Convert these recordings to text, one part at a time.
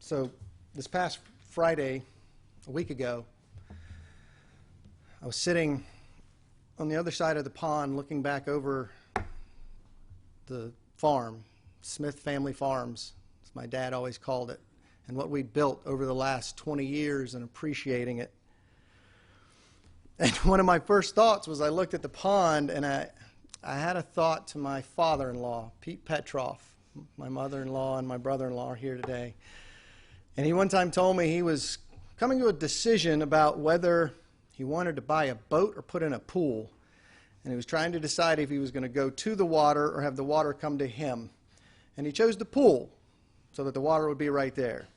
So this past Friday, a week ago, I was sitting on the other side of the pond looking back over the farm, Smith Family Farms, as my dad always called it, and what we built over the last 20 years and appreciating it. And one of my first thoughts was I looked at the pond and I had a thought to my father-in-law, Pete Petroff. My mother-in-law and my brother-in-law are here today. And he one time told me he was coming to a decision about whether he wanted to buy a boat or put in a pool. And he was trying to decide if he was going to go to the water or have the water come to him. And he chose the pool so that the water would be right there.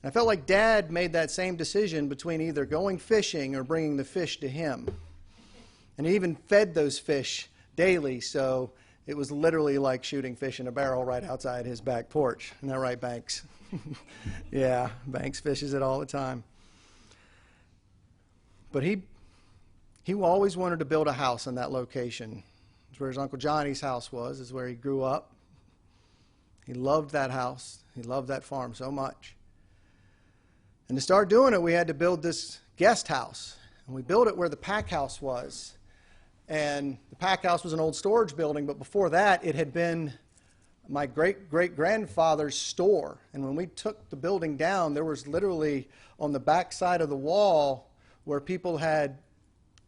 And I felt like Dad made that same decision between either going fishing or bringing the fish to him. And he even fed those fish daily, so it was literally like shooting fish in a barrel right outside his back porch. Isn't that right, Banks? Yeah, Banks fishes it all the time. But he always wanted to build a house in that location. It's where his Uncle Johnny's house was, is where he grew up. He loved that house. He loved that farm so much. And to start doing it, we had to build this guest house. And we built it where the pack house was. And the pack house was an old storage building, but before that, it had been my great-great-grandfather's store. And when we took the building down, there was literally on the back side of the wall where people had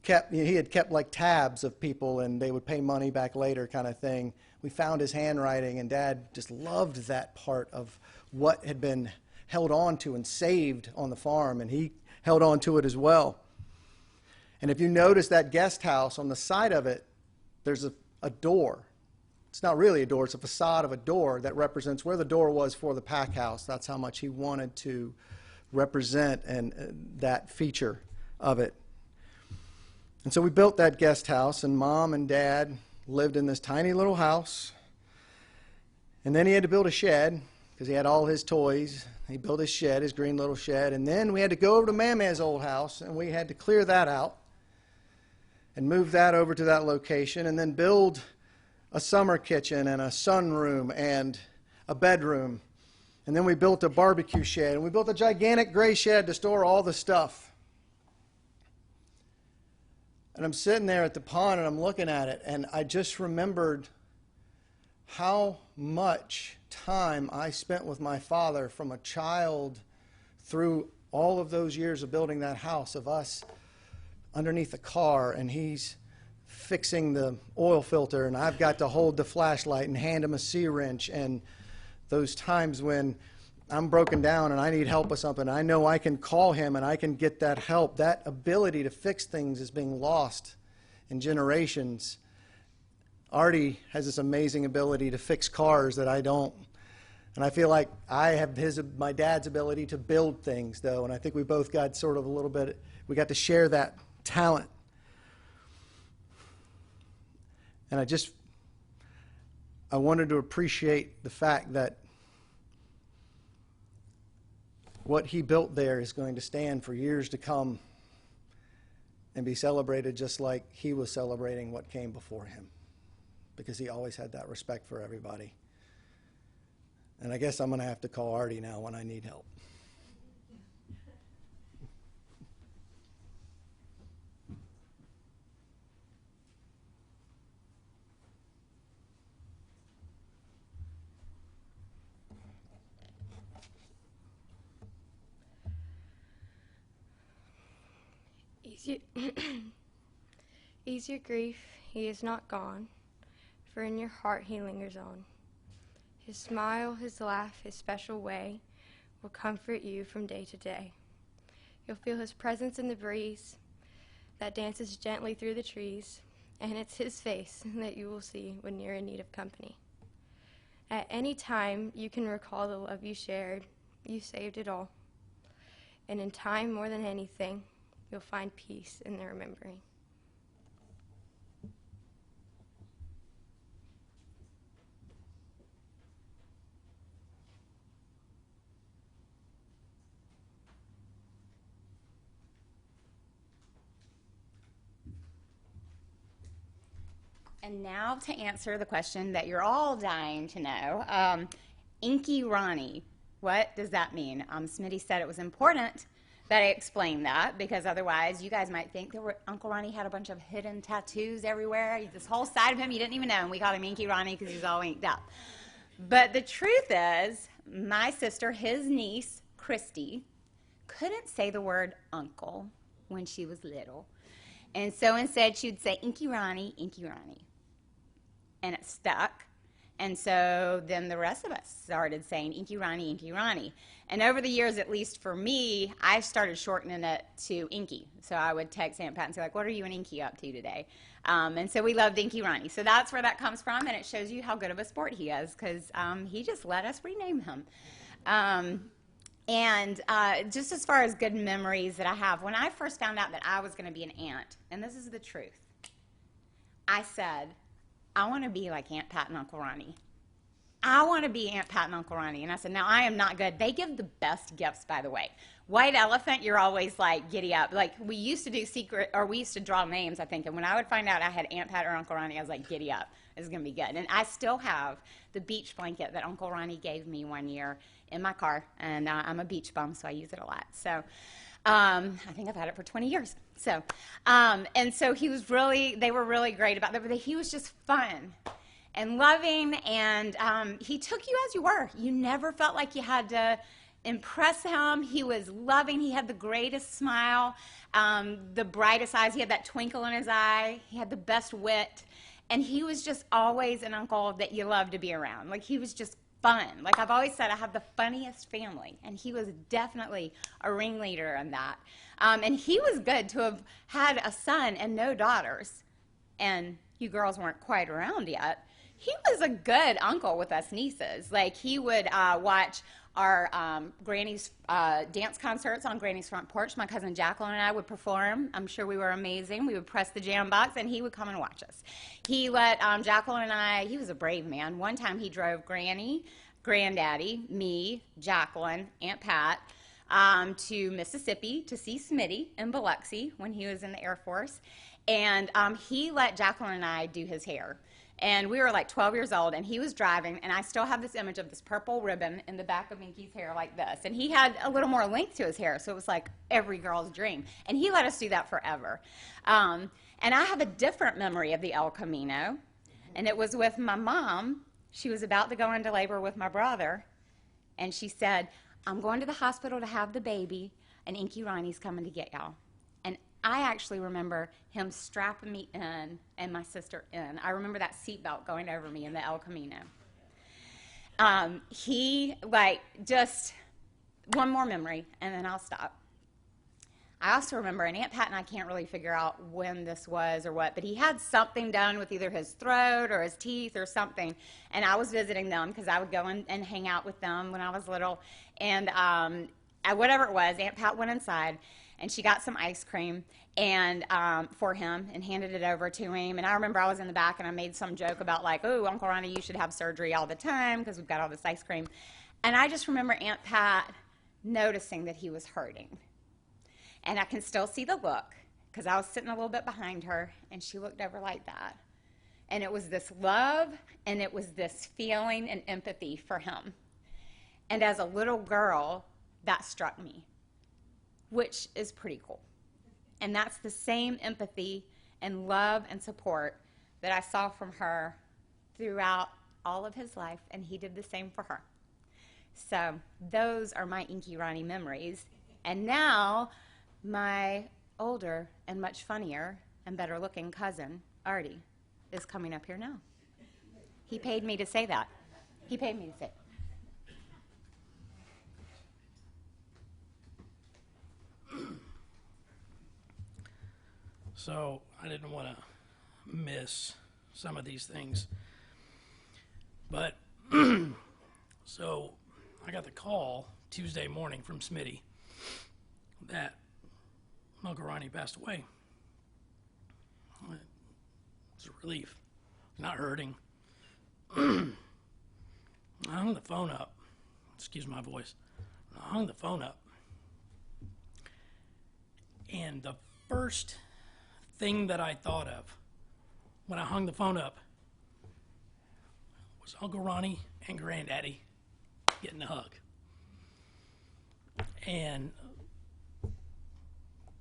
kept, he had kept like tabs of people and they would pay money back later kind of thing. We found his handwriting, and Dad just loved that part of what had been held on to and saved on the farm, and he held on to it as well. And if you notice that guest house, on the side of it, there's a door. It's not really a door, it's a facade of a door that represents where the door was for the pack house. That's how much he wanted to represent that feature of it. And so we built that guest house, and Mom and Dad lived in this tiny little house. And then he had to build a shed because he had all his toys. He built his shed, his green little shed. And then we had to go over to Mama's old house, and we had to clear that out and move that over to that location, and then build a summer kitchen and a sunroom and a bedroom. And then we built a barbecue shed, and we built a gigantic gray shed to store all the stuff. And I'm sitting there at the pond, and I'm looking at it, and I just remembered how much time I spent with my father from a child through all of those years of building that house, of us underneath the car, and he's fixing the oil filter, and I've got to hold the flashlight and hand him a C-wrench, and those times when I'm broken down and I need help with something, I know I can call him and I can get that help. That ability to fix things is being lost in generations. Artie has this amazing ability to fix cars that I don't. And I feel like I have my dad's ability to build things, though, and I think we both got sort of a little bit, we got to share that talent. And I wanted to appreciate the fact that what he built there is going to stand for years to come and be celebrated just like he was celebrating what came before him, because he always had that respect for everybody. And I guess I'm going to have to call Artie now when I need help. Ease your grief, he is not gone, for in your heart he lingers on. His smile, his laugh, his special way will comfort you from day to day. You'll feel his presence in the breeze that dances gently through the trees, and it's his face that you will see when you're in need of company. At any time, you can recall the love you shared. You saved it all. And in time, more than anything, you'll find peace in the remembering. And now to answer the question that you're all dying to know, Inky Ronnie, What does that mean? Smitty said it was important that I explain that, because otherwise you guys might think Uncle Ronnie had a bunch of hidden tattoos everywhere. This whole side of him you didn't even know, and we called him Inky Ronnie because he was all inked up. But the truth is, my sister, his niece, Christy, couldn't say the word uncle when she was little. And so instead she'd say Inky Ronnie, Inky Ronnie. And it stuck. And so then the rest of us started saying Inky Ronnie, Inky Ronnie. And over the years, at least for me, I started shortening it to Inky. So I would text Aunt Pat and say, like, what are you and Inky up to today? And so we loved Inky Ronnie. So that's where that comes from, and it shows you how good of a sport he is, because he just let us rename him. And just as far as good memories that I have, when I first found out that I was going to be an aunt, and this is the truth, I said, I want to be like Aunt Pat and Uncle Ronnie. I want to be Aunt Pat and Uncle Ronnie. And I said, now I am not good. They give the best gifts, by the way. White elephant, you're always like, giddy up. Like, we used to do we used to draw names, I think. And when I would find out I had Aunt Pat or Uncle Ronnie, I was like, giddy up. This is going to be good. And I still have the beach blanket that Uncle Ronnie gave me one year in my car. And I'm a beach bum, so I use it a lot. So I think I've had it for 20 years. So, and so they were really great about that, but he was just fun and loving, and he took you as you were. You never felt like you had to impress him. He was loving. He had the greatest smile, the brightest eyes. He had that twinkle in his eye. He had the best wit, and he was just always an uncle that you loved to be around. Like, he was just fun. Like I've always said, I have the funniest family, and he was definitely a ringleader in that. And he was good to have had a son and no daughters, and you girls weren't quite around yet. He was a good uncle with us nieces. Like, he would watch our Granny's dance concerts on Granny's front porch. My cousin Jacqueline and I would perform. I'm sure we were amazing. We would press the jam box, and he would come and watch us. He let Jacqueline and I, he was a brave man. One time he drove Granny, Granddaddy, me, Jacqueline, Aunt Pat, to Mississippi to see Smitty in Biloxi when he was in the Air Force. And he let Jacqueline and I do his hair. And we were like 12 years old, and he was driving, and I still have this image of this purple ribbon in the back of Minky's hair like this. And he had a little more length to his hair, so it was like every girl's dream. And he let us do that forever. And I have a different memory of the El Camino, and it was with my mom. She was about to go into labor with my brother, and she said, I'm going to the hospital to have the baby, and Inky Ronnie's coming to get y'all. I actually remember him strapping me in and my sister in. I remember that seatbelt going over me in the El Camino. Just one more memory, and then I'll stop. I also remember, and Aunt Pat and I can't really figure out when this was or what, but he had something done with either his throat or his teeth or something, and I was visiting them because I would go and hang out with them when I was little, and whatever it was, Aunt Pat went inside, and she got some ice cream and for him and handed it over to him. And I remember I was in the back, and I made some joke about, like, oh, Uncle Ronnie, you should have surgery all the time because we've got all this ice cream. And I just remember Aunt Pat noticing that he was hurting. And I can still see the look because I was sitting a little bit behind her, and she looked over like that. And it was this love, and it was this feeling and empathy for him. And as a little girl, that struck me, which is pretty cool. And that's the same empathy and love and support that I saw from her throughout all of his life, and he did the same for her. So those are my Inky Ronnie memories. And now my older and much funnier and better looking cousin, Artie, is coming up here now. He paid me to say that. He paid me to say it. So I didn't want to miss some of these things. But so I got the call Tuesday morning from Smitty that Uncle Ronnie passed away. It's a relief. Not hurting. I hung the phone up. Excuse my voice. I hung the phone up. And the first thing that I thought of when I hung the phone up was Uncle Ronnie and Granddaddy getting a hug. And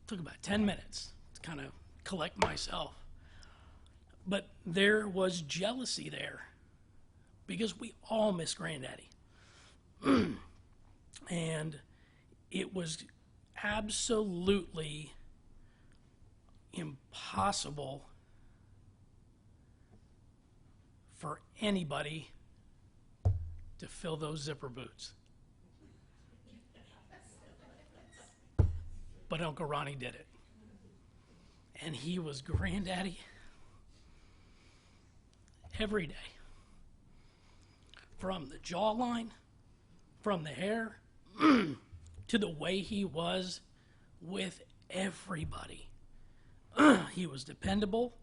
took about 10 minutes to kind of collect myself. But there was jealousy there because we all miss Granddaddy. And it was absolutely impossible for anybody to fill those zipper boots. But Uncle Ronnie did it. And he was Granddaddy every day. From the jawline, from the hair, to the way he was with everybody. He was dependable,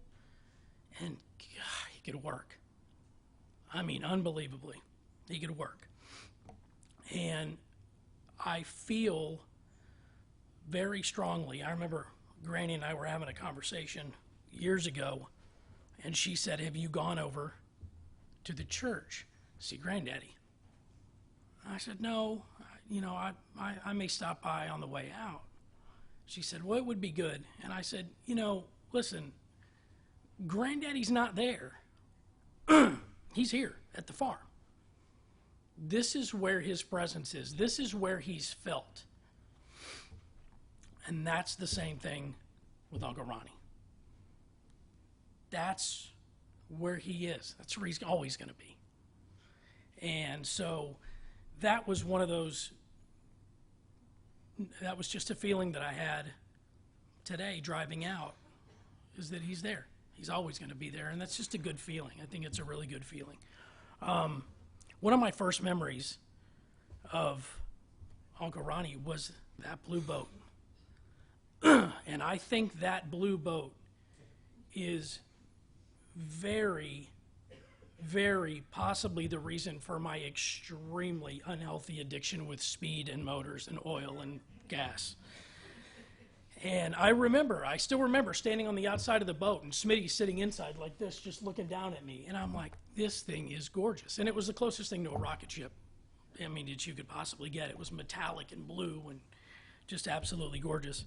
and God, he could work. I mean, unbelievably, he could work. And I feel very strongly, I remember Granny and I were having a conversation years ago, and she said, have you gone over to the church to see Granddaddy? I said, no, I may stop by on the way out. She said, well, it would be good. And I said, listen, Granddaddy's not there. He's here at the farm. This is where his presence is. This is where he's felt. And that's the same thing with Uncle Ronnie. That's where he is. That's where he's always going to be. And so that was one of those, that was just a feeling that I had today driving out, is that he's there. He's always going to be there. And that's just a good feeling. I think it's a really good feeling. One of my first memories of Uncle Ronnie was that blue boat. And I think that blue boat is very, very possibly the reason for my extremely unhealthy addiction with speed and motors and oil and gas. And I still remember standing on the outside of the boat and Smitty sitting inside like this, just looking down at me. And I'm like, this thing is gorgeous. And it was the closest thing to a rocket ship, I mean, that you could possibly get. It was metallic and blue and just absolutely gorgeous.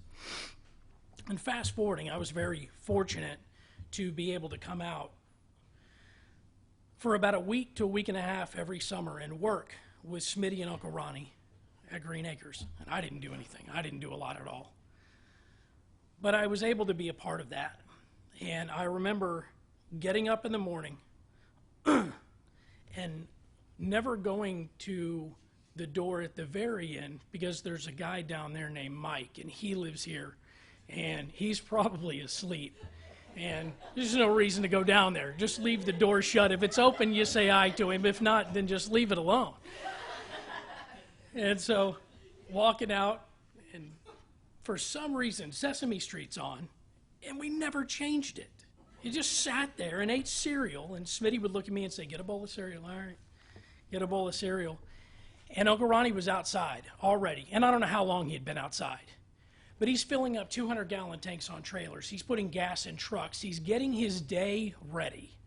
And fast forwarding, I was very fortunate to be able to come out for about a week to a week and a half every summer and work with Smitty and Uncle Ronnie at Green Acres. And I didn't do anything. I didn't do a lot at all. But I was able to be a part of that. And I remember getting up in the morning and never going to the door at the very end because there's a guy down there named Mike, and he lives here, and he's probably asleep. And there's no reason to go down there. Just leave the door shut. If it's open, you say hi to him. If not, then just leave it alone. And so walking out, and for some reason, Sesame Street's on, and we never changed it. He just sat there and ate cereal, and Smitty would look at me and say, get a bowl of cereal, all right? Get a bowl of cereal. And Uncle Ronnie was outside already, and I don't know how long he had been outside. But he's filling up 200-gallon tanks on trailers. He's putting gas in trucks. He's getting his day ready.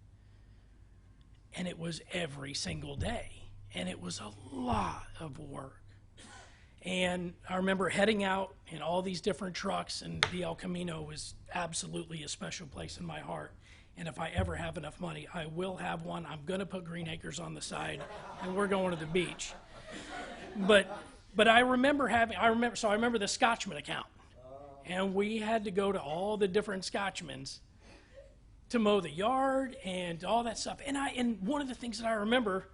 And it was every single day. And it was a lot of work. And I remember heading out in all these different trucks, and the El Camino was absolutely a special place in my heart. And if I ever have enough money, I will have one. I'm going to put Green Acres on the side, and we're going to the beach. But I remember the Scotchman account. And we had to go to all the different Scotchmans to mow the yard and all that stuff. And one of the things that I remember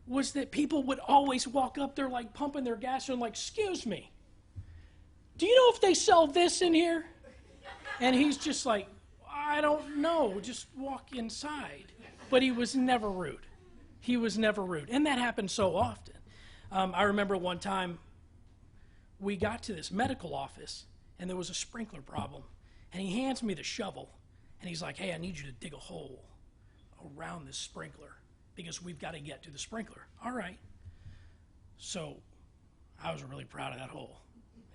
was that people would always walk up there like pumping their gas and like, excuse me, do you know if they sell this in here? And he's just like, I don't know, just walk inside. But he was never rude. He was never rude. And that happened so often. I remember one time we got to this medical office and there was a sprinkler problem. And he hands me the shovel and he's like, hey, I need you to dig a hole around this sprinkler because we've got to get to the sprinkler. All right. So I was really proud of that hole,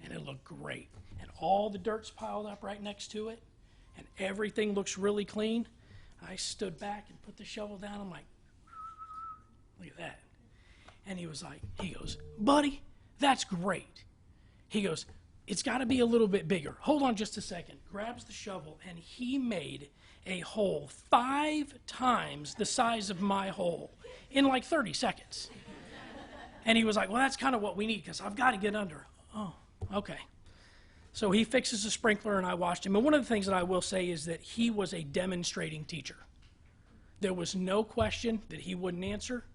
and it looked great. And all the dirt's piled up right next to it, and everything looks really clean. I stood back and put the shovel down. I'm like, look at that. And he goes, buddy, that's great. He goes, it's got to be a little bit bigger. Hold on just a second. Grabs the shovel, and he made a hole 5 times the size of my hole in like 30 seconds. And he was like, well, that's kind of what we need because I've got to get under. Oh, okay. So he fixes the sprinkler, and I watched him. And one of the things that I will say is that he was a demonstrating teacher. There was no question that he wouldn't answer,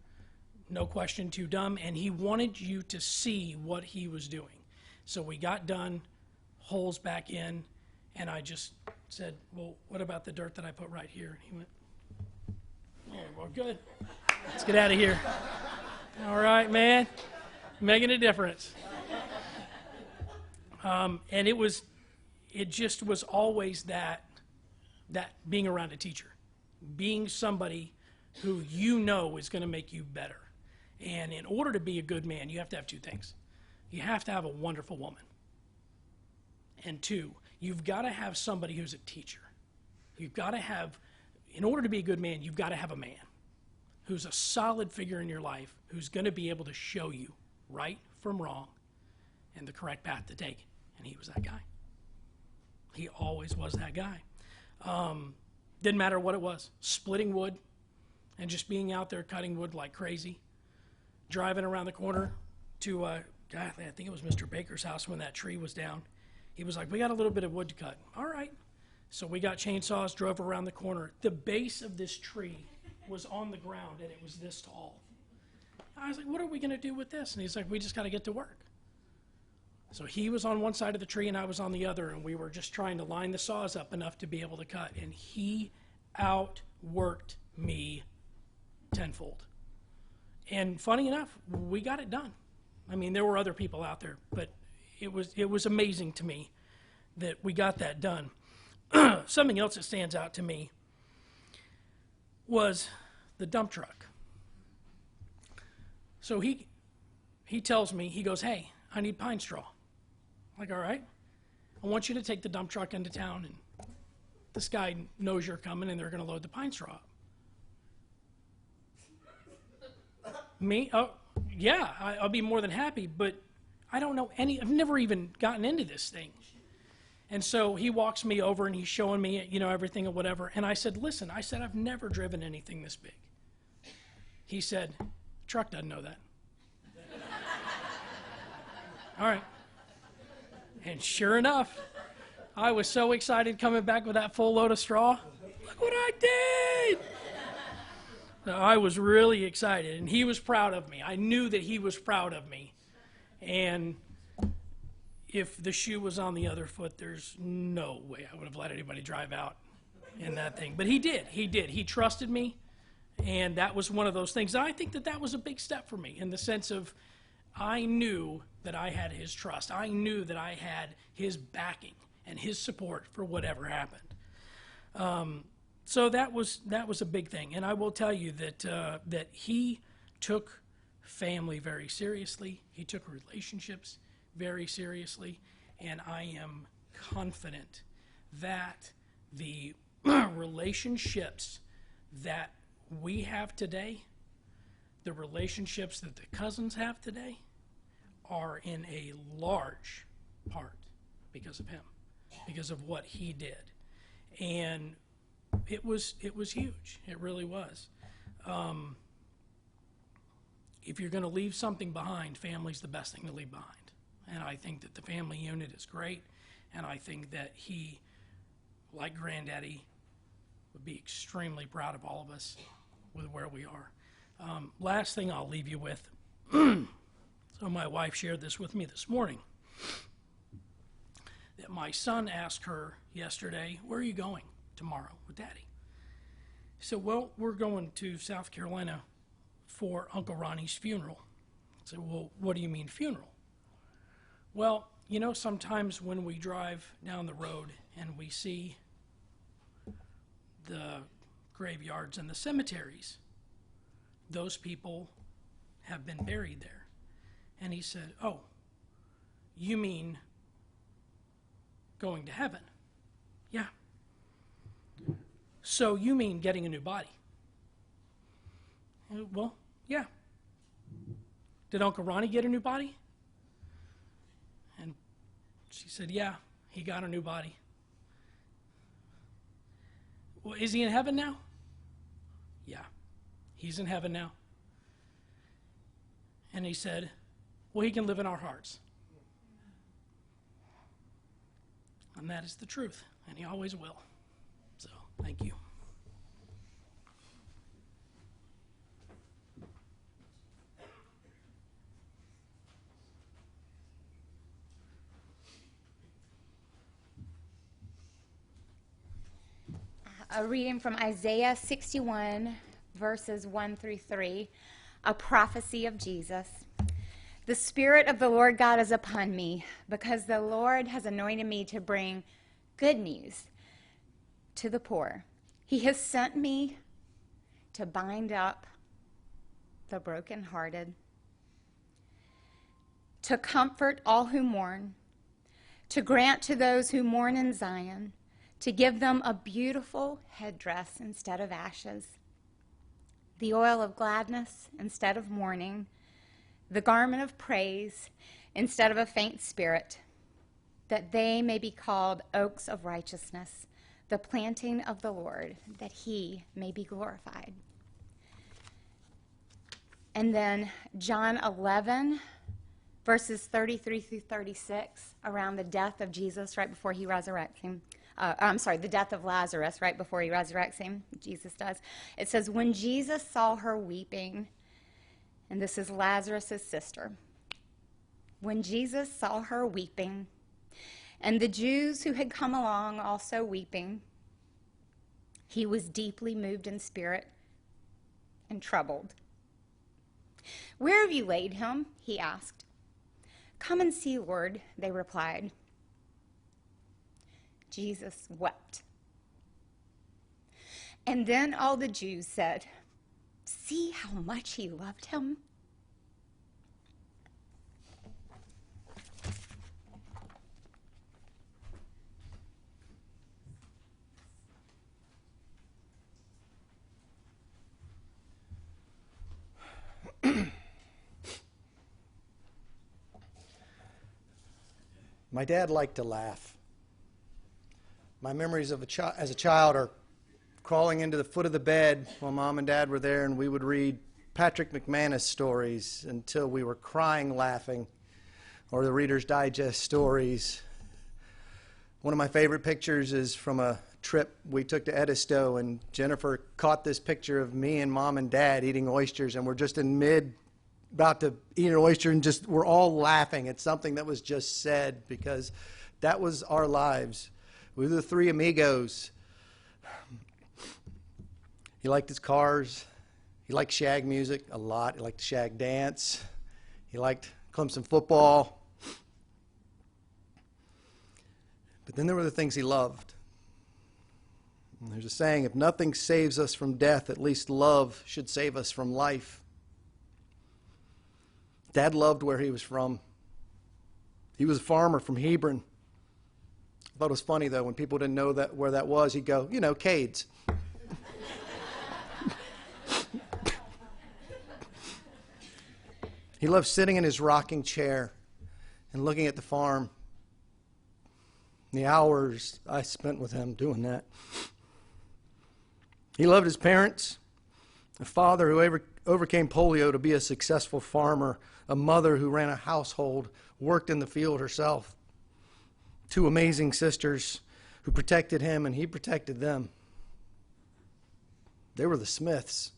no question too dumb, and he wanted you to see what he was doing. So we got done, holes back in, and I just said, well, what about the dirt that I put right here? And he went, oh, well, good. Let's get out of here. All right, man. Making a difference. And it just was always that being around a teacher, being somebody who you know is going to make you better. And in order to be a good man, you have to have 2 things. You have to have a wonderful woman. And 2, you've got to have somebody who's a teacher. You've got to have, in order to be a good man, you've got to have a man who's a solid figure in your life, who's going to be able to show you right from wrong and the correct path to take. And he was that guy. He always was that guy. Didn't matter what it was, splitting wood and just being out there cutting wood like crazy, driving around the corner to, I think it was Mr. Baker's house when that tree was down. He was like, we got a little bit of wood to cut. All right. So we got chainsaws, drove around the corner. The base of this tree was on the ground, and it was this tall. I was like, what are we going to do with this? And he's like, we just got to get to work. So he was on one side of the tree, and I was on the other, and we were just trying to line the saws up enough to be able to cut. And he outworked me tenfold. And funny enough, we got it done. I mean, there were other people out there, but it was amazing to me that we got that done. Something else that stands out to me was the dump truck. So he tells me, he goes, hey, I need pine straw. I'm like, all right. I want you to take the dump truck into town, and this guy knows you're coming, and they're going to load the pine straw up. Me? Oh, yeah, I'll be more than happy, but I don't know I've never even gotten into this thing. And so he walks me over, and he's showing me, everything or whatever. And I said, listen, I've never driven anything this big. He said, truck doesn't know that. All right. And sure enough, I was so excited coming back with that full load of straw. Look what I did! So I was really excited, and he was proud of me. I knew that he was proud of me. And if the shoe was on the other foot, there's no way I would have let anybody drive out in that thing. But he did. He trusted me, and that was one of those things. And I think that was a big step for me in the sense of I knew that I had his trust. I knew that I had his backing and his support for whatever happened. So that was a big thing. And I will tell you that he took family very seriously. He took relationships very seriously. And I am confident that the relationships that we have today, the relationships that the cousins have today, are in a large part because of him, because of what he did. And it was huge. It really was. If you're going to leave something behind, family's the best thing to leave behind. And I think that the family unit is great. And I think that he, like Granddaddy, would be extremely proud of all of us with where we are. Last thing I'll leave you with. So my wife shared this with me this morning. That my son asked her yesterday, where are you going tomorrow with Daddy? He said, well, we're going to South Carolina for Uncle Ronnie's funeral. I said, well, what do you mean funeral? Well, sometimes when we drive down the road and we see the graveyards and the cemeteries, those people have been buried there. And he said, oh, you mean going to heaven? Yeah. So you mean getting a new body? Well, yeah. Did Uncle Ronnie get a new body? And She said, yeah, he got a new body. Well, is he in heaven now? Yeah, he's in heaven now. And he said, well, he can live in our hearts. And that is the truth, and he always will. So, thank you. A reading from Isaiah 61, verses 1 through 3, a prophecy of Jesus. The Spirit of the Lord God is upon me, because the Lord has anointed me to bring good news to the poor. He has sent me to bind up the brokenhearted, to comfort all who mourn, to grant to those who mourn in Zion, to give them a beautiful headdress instead of ashes, the oil of gladness instead of mourning, the garment of praise instead of a faint spirit, that they may be called oaks of righteousness, the planting of the Lord, that he may be glorified. And then John 11, verses 33 through 36, around the death of Jesus right before he resurrects him. The death of Lazarus right before he resurrects him, Jesus does. It says, when Jesus saw her weeping, and this is Lazarus' sister, when Jesus saw her weeping, and the Jews who had come along also weeping, he was deeply moved in spirit and troubled. Where have you laid him? He asked. Come and see, Lord, they replied. Jesus wept. And then all the Jews said, see how much he loved him? My dad liked to laugh. My memories of as a child are crawling into the foot of the bed while Mom and Dad were there, and we would read Patrick McManus stories until we were crying laughing, or the Reader's Digest stories. One of my favorite pictures is from a trip we took to Edisto, and Jennifer caught this picture of me and Mom and Dad eating oysters, and we're just about to eat an oyster, and just we're all laughing at something that was just said, because that was our lives. We were the three amigos. He liked his cars. He liked shag music a lot. He liked to shag dance. He liked Clemson football. But then there were the things he loved. And there's a saying, if nothing saves us from death, at least love should save us from life. Dad loved where he was from. He was a farmer from Hebron. I thought it was funny, though, when people didn't know where that was, he'd go, Cades. He loved sitting in his rocking chair and looking at the farm. The hours I spent with him doing that. He loved his parents, a father who overcame polio to be a successful farmer, a mother who ran a household, worked in the field herself, two amazing sisters who protected him and he protected them. They were the Smiths.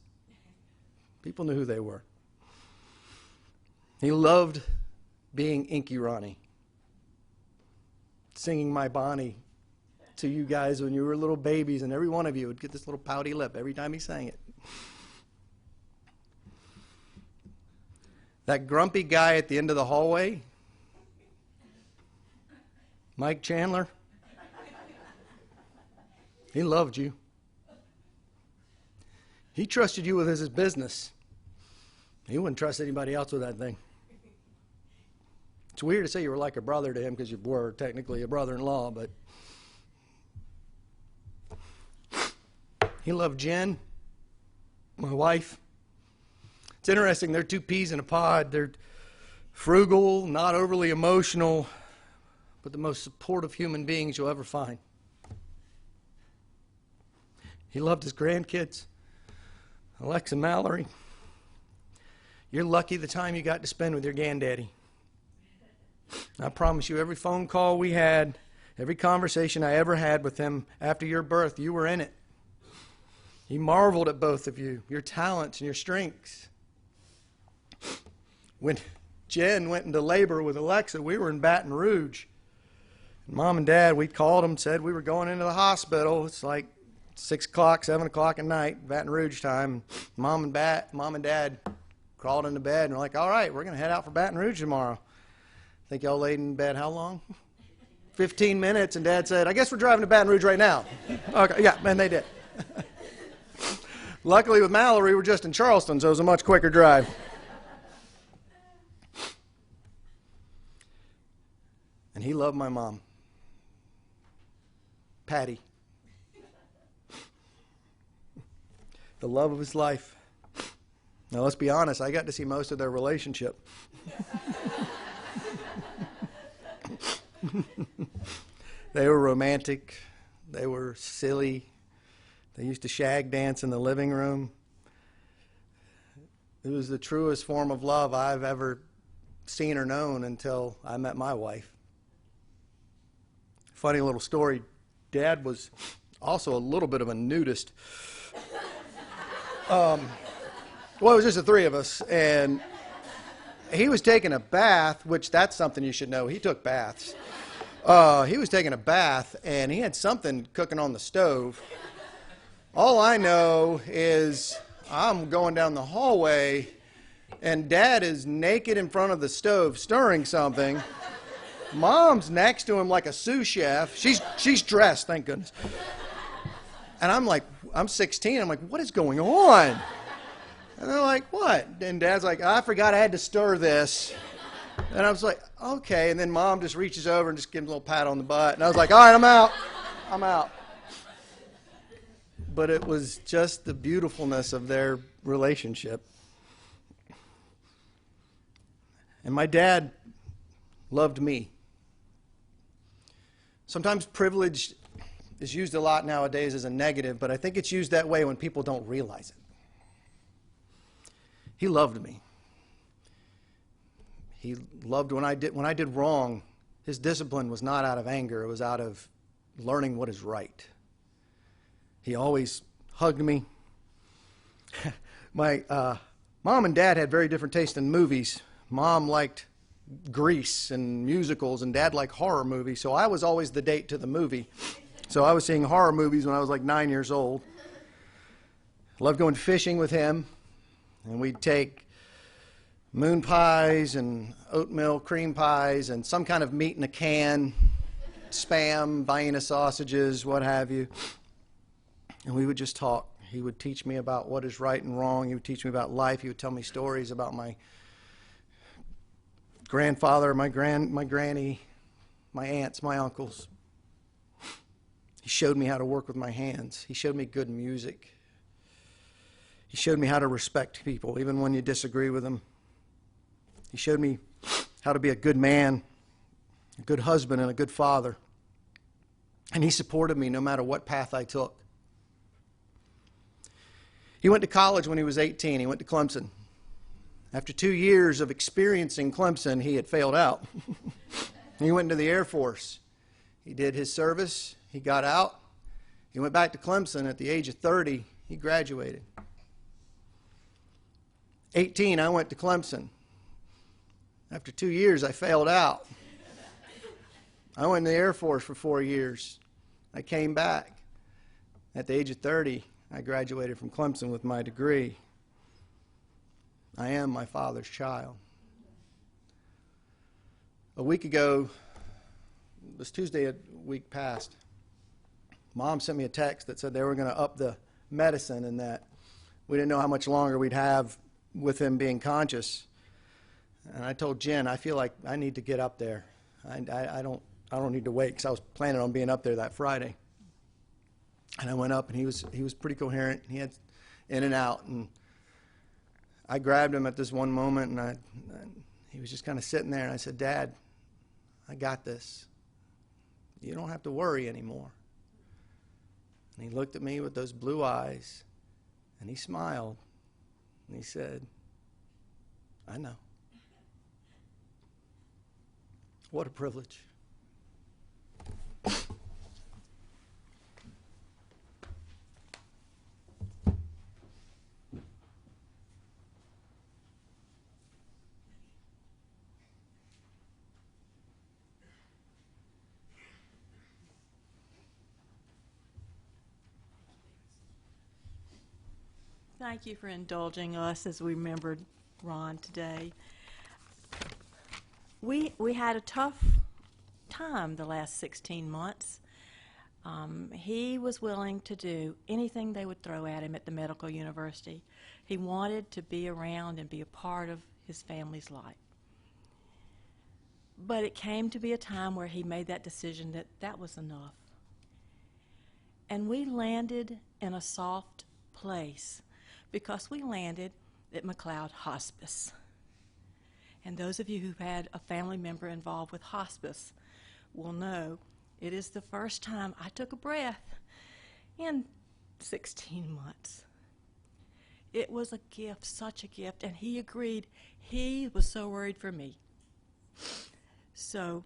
People knew who they were. He loved being Inky Ronnie, singing My Bonnie to you guys when you were little babies, and every one of you would get this little pouty lip every time he sang it. That grumpy guy at the end of the hallway, Mike Chandler, he loved you. He trusted you with his business. He wouldn't trust anybody else with that thing. It's weird to say you were like a brother to him because you were technically a brother-in-law, but he loved Jen, my wife. It's interesting, they're two peas in a pod. They're frugal, not overly emotional, but the most supportive human beings you'll ever find. He loved his grandkids, Alexa, Mallory. You're lucky the time you got to spend with your granddaddy. I promise you, every phone call we had, every conversation I ever had with him after your birth, you were in it. He marveled at both of you, your talents and your strengths. When Jen went into labor with Alexa, we were in Baton Rouge. Mom and Dad, we called them, said we were going into the hospital. It's like 6 o'clock, 7 o'clock at night, Baton Rouge time. Mom and Dad crawled into bed and were like, all right, we're going to head out for Baton Rouge tomorrow. I think y'all laid in bed how long? 15 minutes, and Dad said, I guess we're driving to Baton Rouge right now. Okay, yeah, and they did. Luckily with Mallory, we're just in Charleston, so it was a much quicker drive. And he loved my mom, Patty. The love of his life. Now, let's be honest, I got to see most of their relationship. They were romantic. They were silly. They used to shag dance in the living room. It was the truest form of love I've ever seen or known until I met my wife. Funny little story. Dad was also a little bit of a nudist. Well, it was just the three of us, and he was taking a bath, which that's something you should know. He took baths. He was taking a bath, and he had something cooking on the stove. All I know is I'm going down the hallway, and Dad is naked in front of the stove stirring something. Mom's next to him like a sous chef. She's dressed, thank goodness. And I'm like, I'm 16. I'm like, what is going on? And they're like, what? And Dad's like, I forgot I had to stir this. And I was like, okay. And then Mom just reaches over and just gives him a little pat on the butt. And I was like, all right, I'm out. I'm out. But it was just the beautifulness of their relationship. And my dad loved me. Sometimes privilege is used a lot nowadays as a negative, but I think it's used that way when people don't realize it. He loved me. He loved when I did wrong. His discipline was not out of anger. It was out of learning what is right. He always hugged me. My mom and dad had very different taste in movies. Mom liked Grease and musicals, and Dad liked horror movies, so I was always the date to the movie. So I was seeing horror movies when I was like 9 years old. Loved going fishing with him, and we'd take moon pies and oatmeal cream pies and some kind of meat in a can, Spam, Vienna sausages, what have you, and we would just talk. He would teach me about what is right and wrong. He would teach me about life. He would tell me stories about my grandfather, my granny, my aunts, my uncles. He showed me how to work with my hands. He showed me good music. He showed me how to respect people, even when you disagree with them. He showed me how to be a good man, a good husband, and a good father. And he supported me no matter what path I took. He went to college when he was 18. He went to Clemson. After 2 years of experiencing Clemson, he had failed out. He went into the Air Force. He did his service. He got out. He went back to Clemson at the age of 30. He graduated. 18, I went to Clemson. After 2 years, I failed out. I went in the Air Force for 4 years. I came back. At the age of 30, I graduated from Clemson with my degree. I am my father's child. A week ago, it was Tuesday a week past, Mom sent me a text that said they were going to up the medicine and that we didn't know how much longer we'd have with him being conscious. And I told Jen, I feel like I need to get up there. I don't need to wait, because I was planning on being up there that Friday. And I went up, and he was pretty coherent. He had in and out, and I grabbed him at this one moment, and he was just kind of sitting there, and I said, Dad, I got this. You don't have to worry anymore. And he looked at me with those blue eyes, and he smiled, and he said, I know. What a privilege. Thank you for indulging us as we remembered Ron today. We had a tough time the last 16 months. He was willing to do anything they would throw at him at the medical university. He wanted to be around and be a part of his family's life. But it came to be a time where he made that decision that that was enough. And we landed in a soft place because we landed at McLeod Hospice. And those of you who've had a family member involved with hospice will know it is the first time I took a breath in 16 months. It was a gift, such a gift, and he agreed. He was so worried for me. So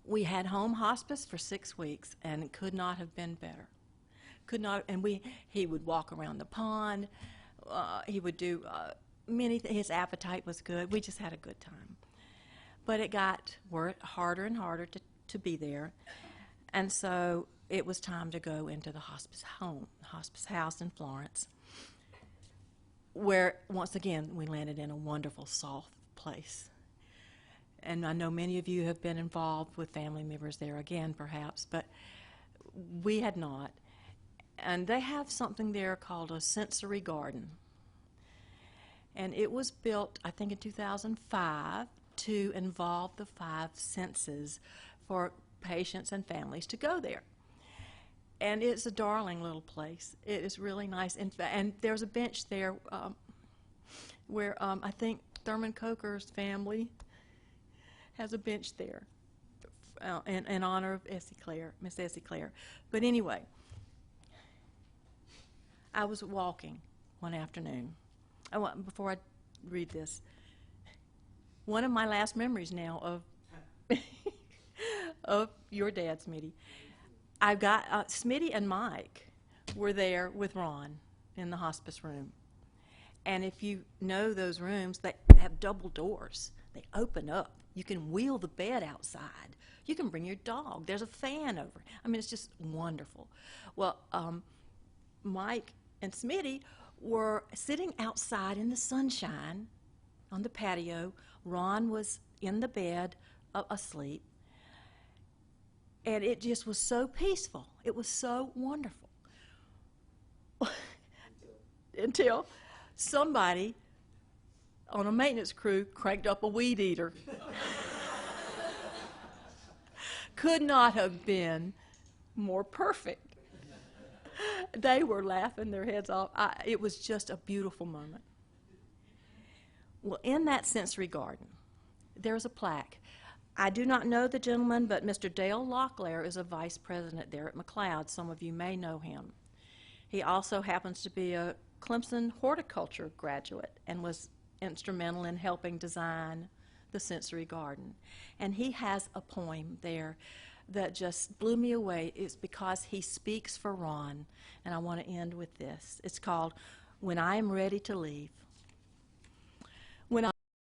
we had home hospice for 6 weeks, and it could not have been better. He would walk around the pond. He would do many things. His appetite was good. We just had a good time. But it got harder and harder to be there. And so it was time to go into the hospice house in Florence, where, once again, we landed in a wonderful, soft place. And I know many of you have been involved with family members there again, perhaps, but we had not. And they have something there called a sensory garden. And it was built, I think, in 2005 to involve the 5 senses for patients and families to go there. And it's a darling little place. It is really nice. And there's a bench there where I think Thurman Coker's family has a bench there in honor of Miss Essie Clare. But anyway, I was walking one afternoon. Before I read this, one of my last memories now of your dad, Smitty. I've got Smitty and Mike were there with Ron in the hospice room. And if you know those rooms, they have double doors. They open up. You can wheel the bed outside. You can bring your dog. There's a fan over. I mean, it's just wonderful. Well, Mike and Smitty were sitting outside in the sunshine on the patio. Ron was in the bed asleep. And it just was so peaceful. It was so wonderful. Until somebody on a maintenance crew cranked up a weed eater. Could not have been more perfect. They were laughing their heads off. It was just a beautiful moment. Well, in that sensory garden, there's a plaque. I do not know the gentleman, but Mr. Dale Locklear is a vice president there at McLeod. Some of you may know him. He also happens to be a Clemson horticulture graduate and was instrumental in helping design the sensory garden. And he has a poem there that just blew me away. It's because he speaks for Ron, and I want to end with this. It's called, "When I Am Ready to Leave."